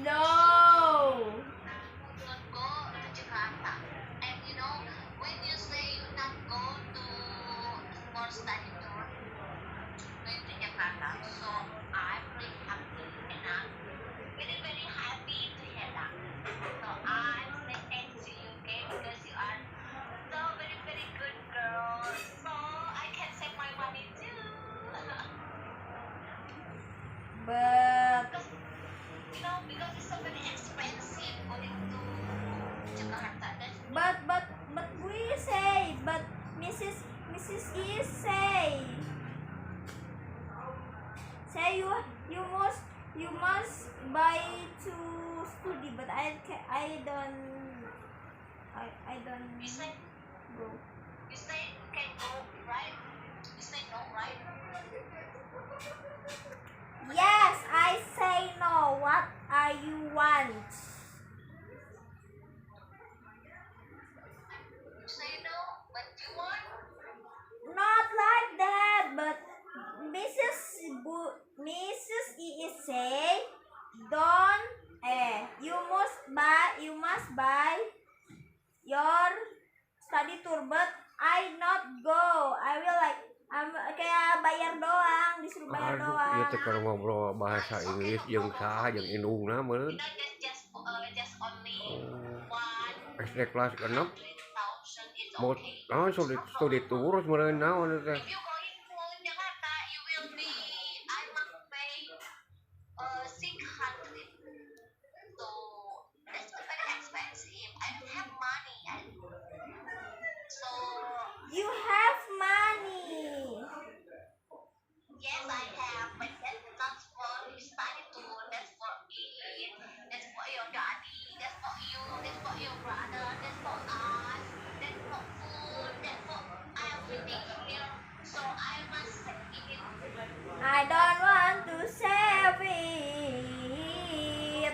No. But we say, but Mrs. E say you must buy to study, but I don't You say go. you say you can go, right? You say no, right? Yes, I say no. What are you want? You say no, but you want? Not like that, but Mrs. E say don't you must buy your study tour, but I not go. I will kayak bayar doang, disuruh bayar doang. Iya teh kalau ngobrol bahasa Inggris jeung saha jeung indungna meureun. Just only one. SD kelas 6 is mau okay. studi tour meureun naon teh. If you going to Jakarta, you will be, I must pay 600. So that's very expensive. I don't have money. So You have money. yes, I have, but that's not for study tour. That's for eat. That's for your daddy. That's for you. That's for your brother. That's for us. That's for food. That's for everything here. So I must save it. I don't want to save it.